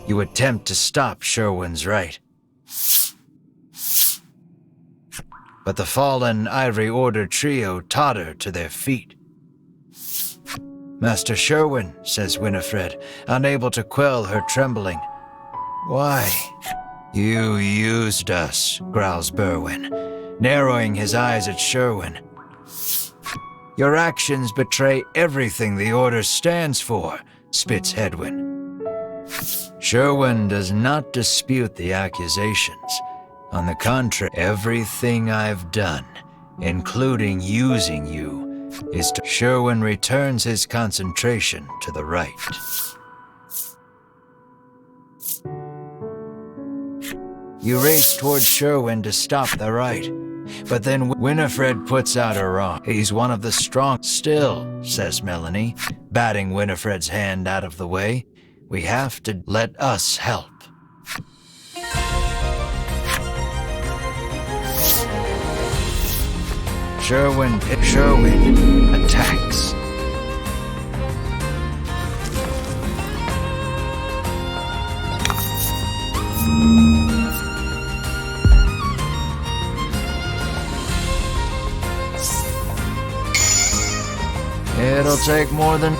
You attempt to stop Sherwin's right. But the fallen Ivory Order trio totter to their feet. Master Sherwin, says Winifred, unable to quell her trembling. Why? You used us, growls Berwin, narrowing his eyes at Sherwin. Your actions betray everything the Order stands for, spits Hedwin. Sherwin does not dispute the accusations. On the contrary, everything I've done, including using you, is to... Sherwin returns his concentration to the right. You race towards Sherwin to stop the right, but then Winifred puts out a wrong. He's one of the strong... Still, says Melanie, batting Winifred's hand out of the way, we have to let us help. Sherwin attacks. It'll take more than...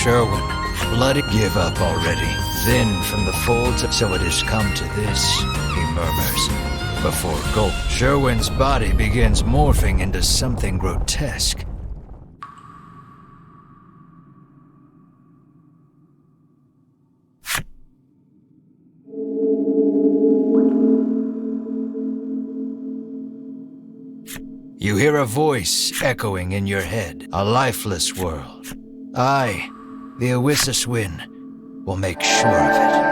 Sherwin, let it give up already. within from the folds. So it has come to this, he murmurs, before gulp. Sherwin's body begins morphing into something grotesque. You hear a voice echoing in your head, a lifeless world. I, the Awissuswin, will make sure of it.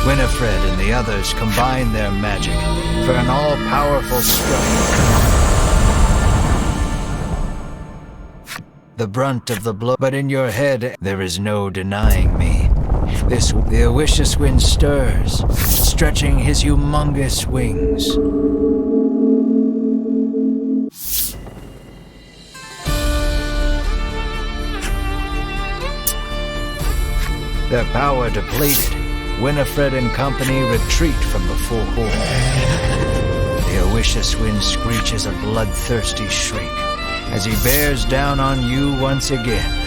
Winifred and the others combine their magic for an all-powerful strike. The brunt of the blow, but in your head there is no denying me. The Awissuswin stirs, stretching his humongous wings. Their power depleted, Winifred and company retreat from the full horde. The Awissuswin screeches a bloodthirsty shriek as he bears down on you once again.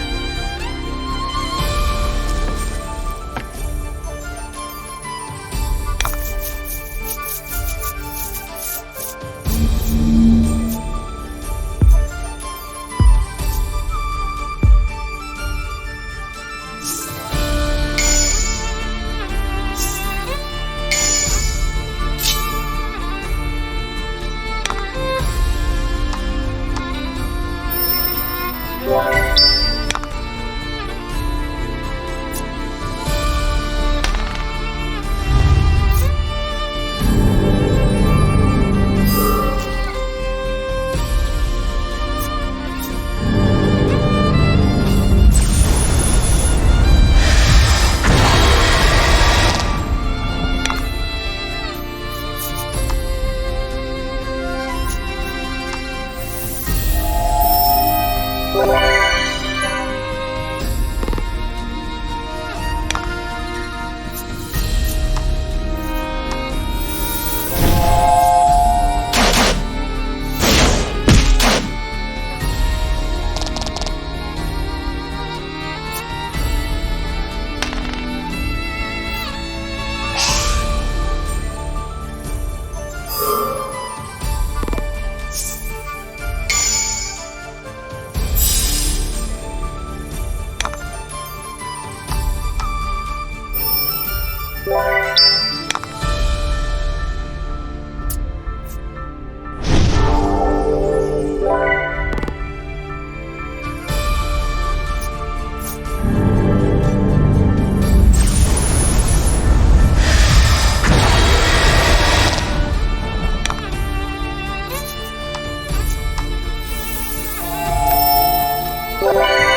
เ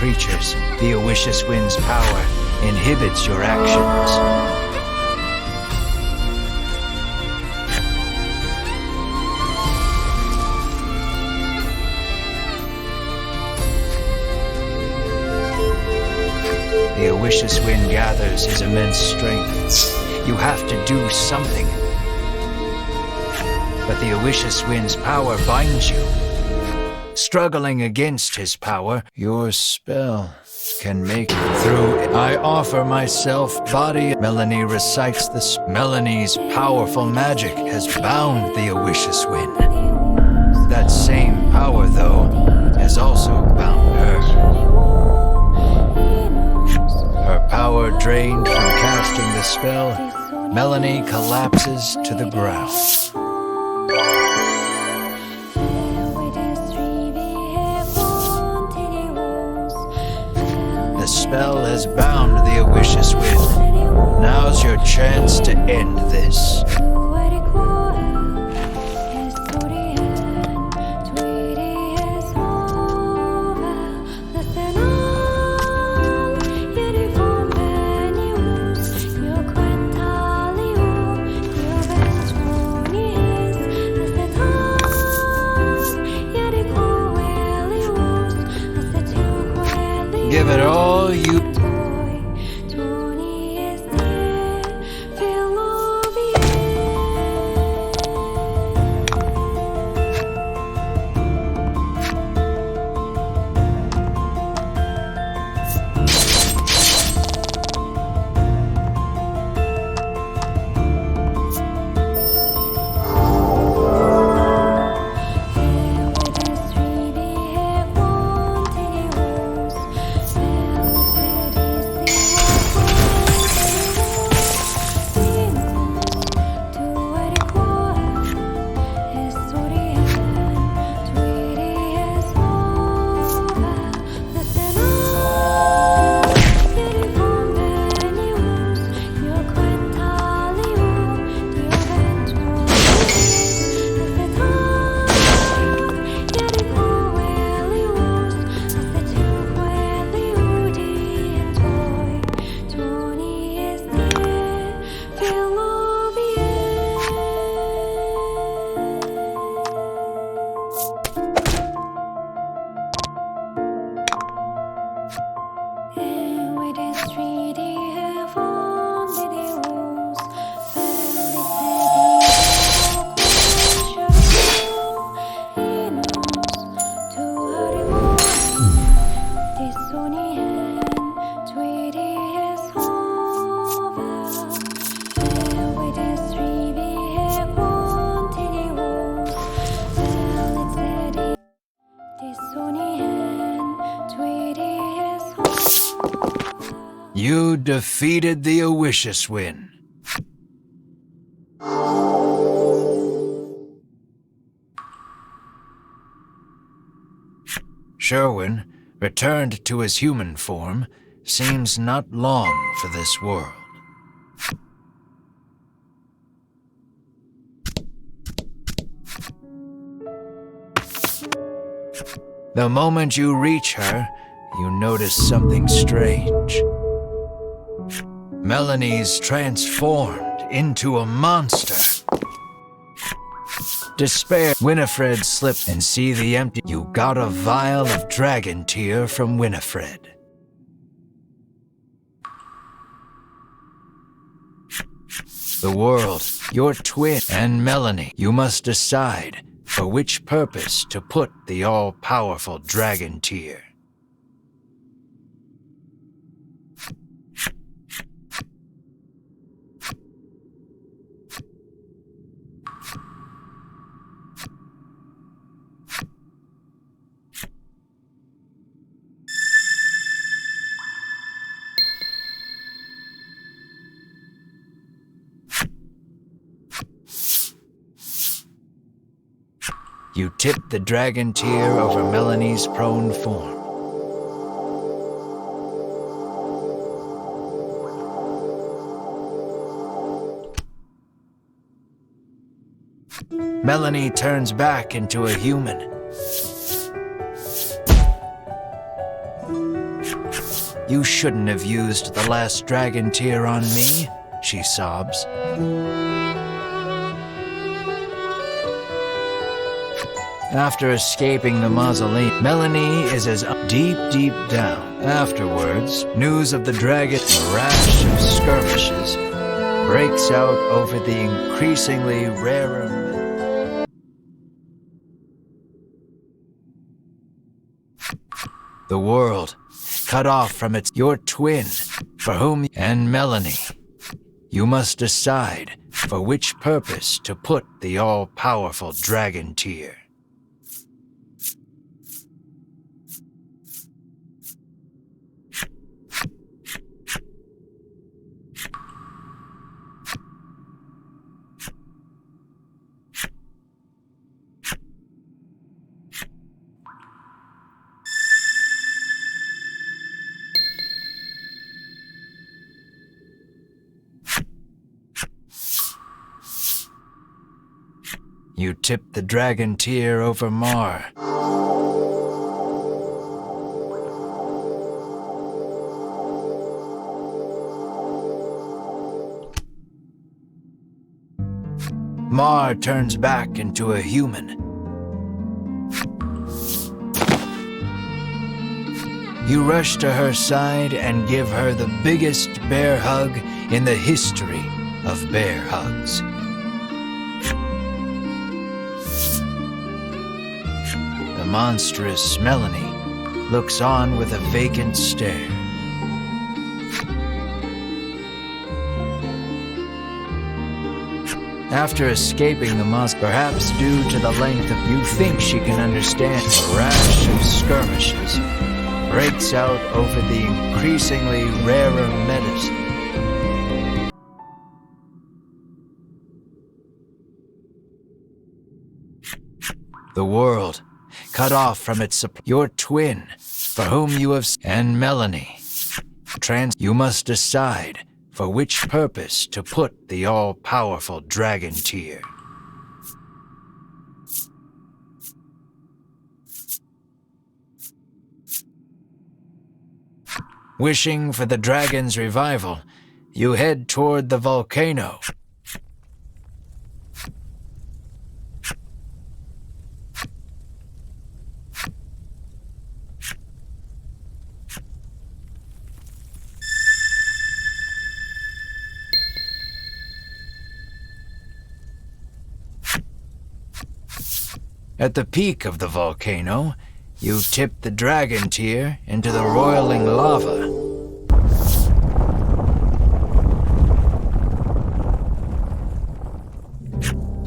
creatures, the Owicious Wind's power inhibits your actions. The Owicious Wind gathers his immense strength. You have to do something. But the Owicious Wind's power binds you. Struggling against his power, your spell can make it through. I offer myself body. Melanie recites this. Melanie's powerful magic has bound the Owicious Wind. That same power, though, has also bound her. Her power drained from casting the spell, Melanie collapses to the ground. The spell has bound the Owicious Wind. Now's your chance to end this. Give it all you... You defeated the Owicious Wind. Sherwin, returned to his human form, seems not long for this world. The moment you reach her, you notice something strange. Melanie's transformed into a monster. Despair. Winifred slipped and see the empty. You got a vial of dragon tear from Winifred. The world, your twin, and Melanie. You must decide for which purpose to put the all-powerful dragon tear. You tip the dragon tear over Melanie's prone form. Melanie turns back into a human. You shouldn't have used the last dragon tear on me, she sobs. After escaping the mausoleum, Melanie is as deep down. Afterwards, news of the dragon rash of skirmishes breaks out over the increasingly rarer. The world, cut off from your twin, for whom and Melanie. You must decide for which purpose to put the all-powerful dragon tear. You tip the dragon tear over Mar. Mar turns back into a human. You rush to her side and give her the biggest bear hug in the history of bear hugs. The monstrous Melanie looks on with a vacant stare. After escaping the mosque, perhaps due to the length of you think she can understand, a rash of skirmishes breaks out over the increasingly rarer medicine. The world, cut off from its your twin, for whom you have and Melanie. You must decide for which purpose to put the all-powerful dragon tear. Wishing for the dragon's revival, you head toward the volcano. At the peak of the volcano, you tip the dragon tear into the roiling lava.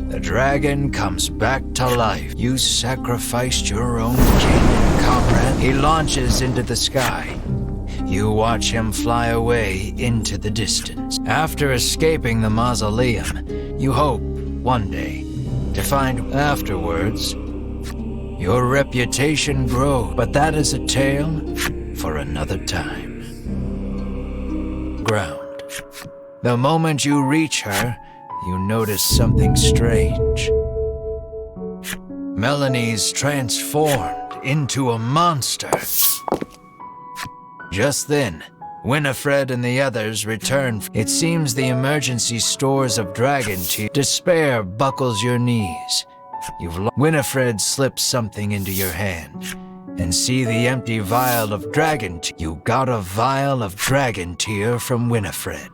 The dragon comes back to life. You sacrificed your own king and comrade. He launches into the sky. You watch him fly away into the distance. After escaping the mausoleum, you hope, one day, to find afterwards your reputation grows, but that is a tale for another time. Ground. The moment you reach her, you notice something strange. Melanie's transformed into a monster. Just then, Winifred and the others return. It seems the emergency stores of dragon tear. Despair buckles your knees. Winifred slips something into your hand and see the empty vial of dragon tear. You got a vial of dragon tear from Winifred.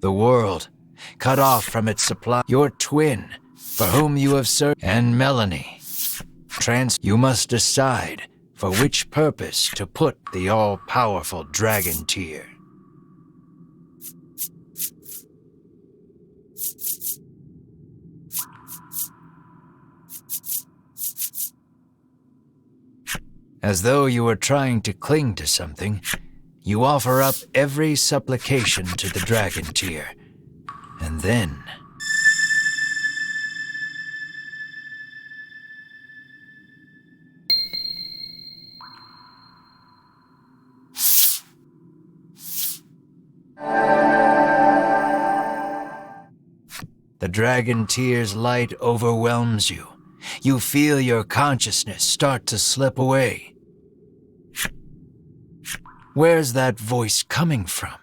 The world, cut off from its supply. Your twin, for whom you have served, and Melanie. You must decide for which purpose to put the all-powerful dragon tear. As though you were trying to cling to something, you offer up every supplication to the dragon tear, and then... The dragon tear's light overwhelms you, you feel your consciousness start to slip away. Where's that voice coming from?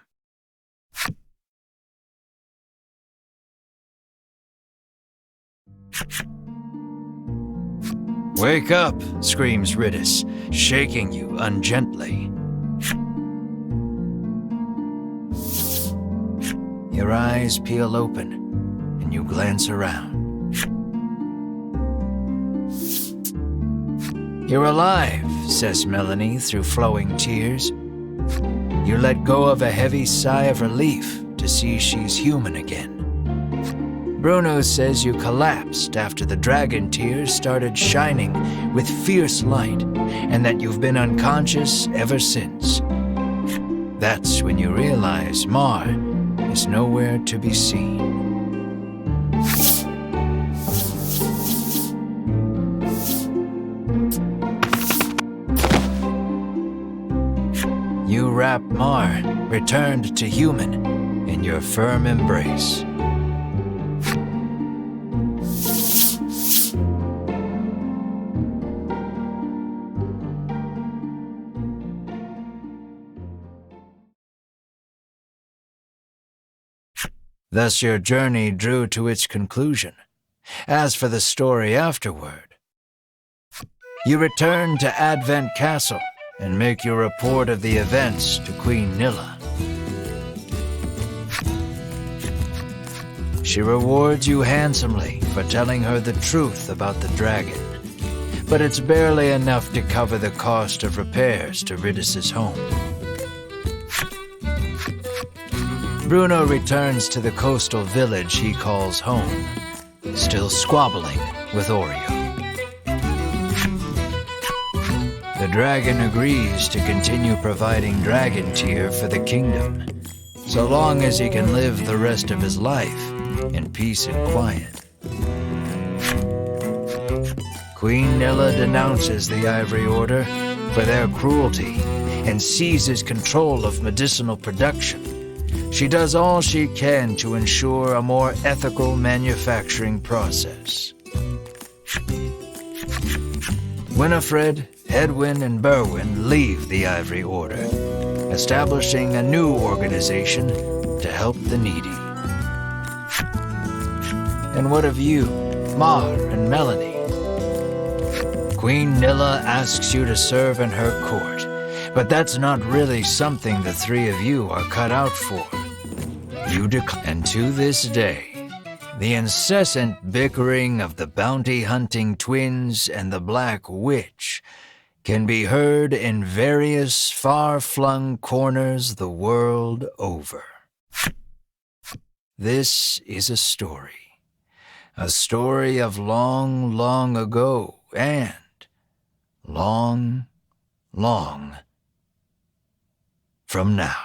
Wake up, screams Ridus, shaking you ungently. Your eyes peel open, and you glance around. You're alive, says Melanie through flowing tears. You let go of a heavy sigh of relief to see she's human again. Bruno says you collapsed after the dragon tears started shining with fierce light, and that you've been unconscious ever since. That's when you realize Mar is nowhere to be seen. You wrap Mar, returned to human, in your firm embrace. Thus your journey drew to its conclusion. As for the story afterward, you return to Advent Castle and make your report of the events to Queen Nilla. She rewards you handsomely for telling her the truth about the dragon, but it's barely enough to cover the cost of repairs to Ridus's home. Bruno returns to the coastal village he calls home, still squabbling with Oreo. The dragon agrees to continue providing dragon tear for the kingdom, so long as he can live the rest of his life in peace and quiet. Queen Nilla denounces the Ivory Order for their cruelty and seizes control of medicinal production. She does all she can to ensure a more ethical manufacturing process. Winifred, Edwin, and Berwin leave the Ivory Order, establishing a new organization to help the needy. And what of you, Mar and Melanie? Queen Nilla asks you to serve in her court, but that's not really something the three of you are cut out for. You declare, and to this day, the incessant bickering of the bounty-hunting twins and the Black Witch can be heard in various far-flung corners the world over. This is a story of long, long ago and long, long from now.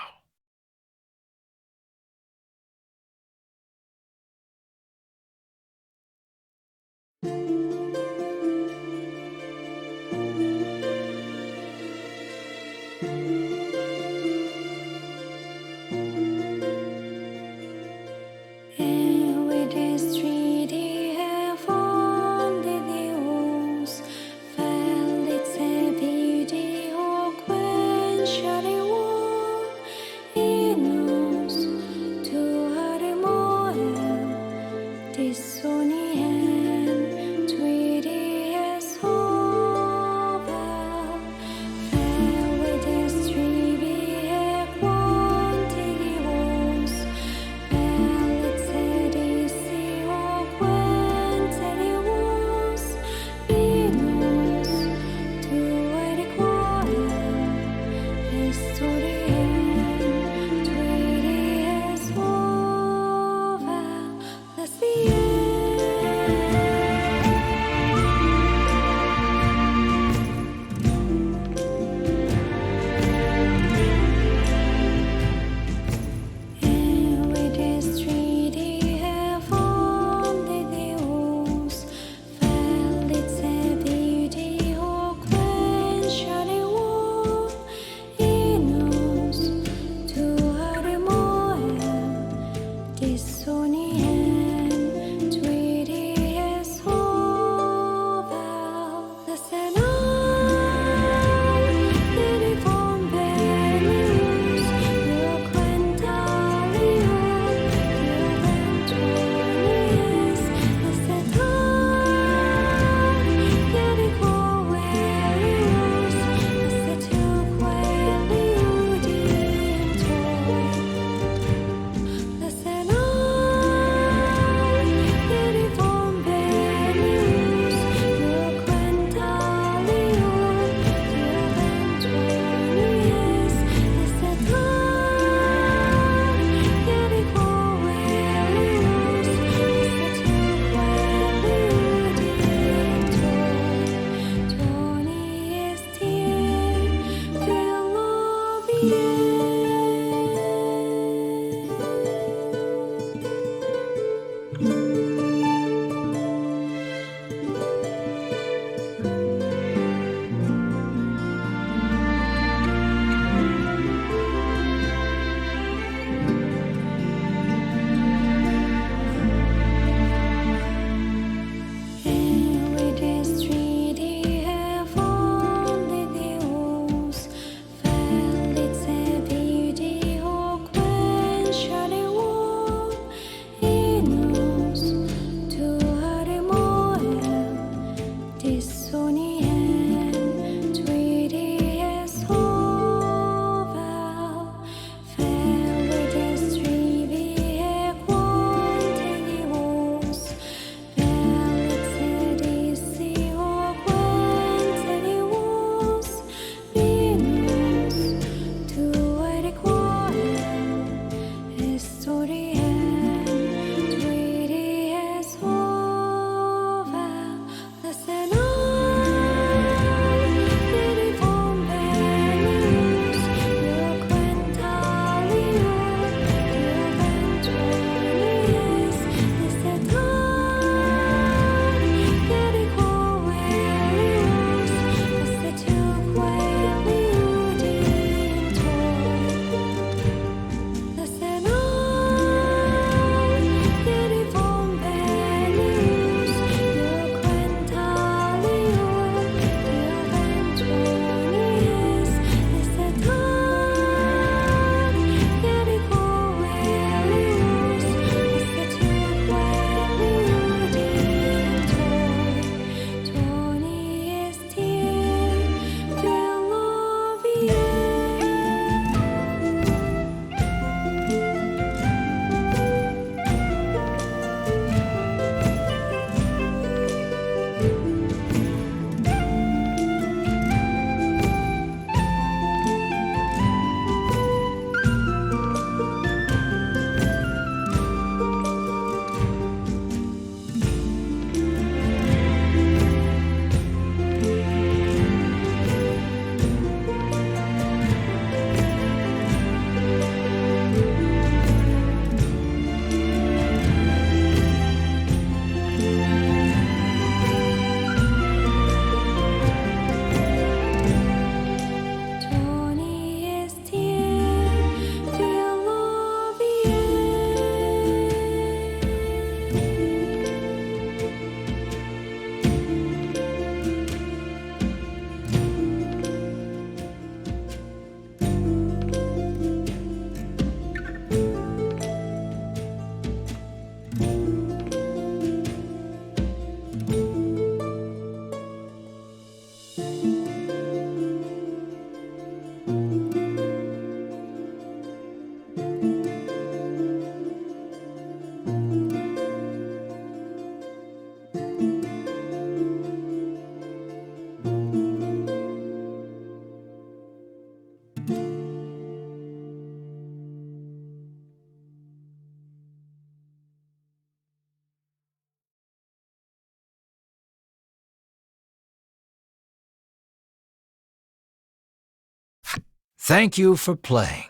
Thank you for playing.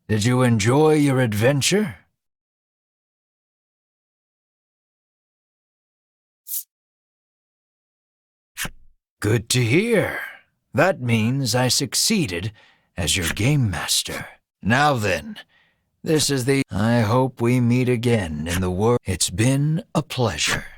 Did you enjoy your adventure? Good to hear. That means I succeeded as your game master. Now then, this is the... I hope we meet again in the world. It's been a pleasure.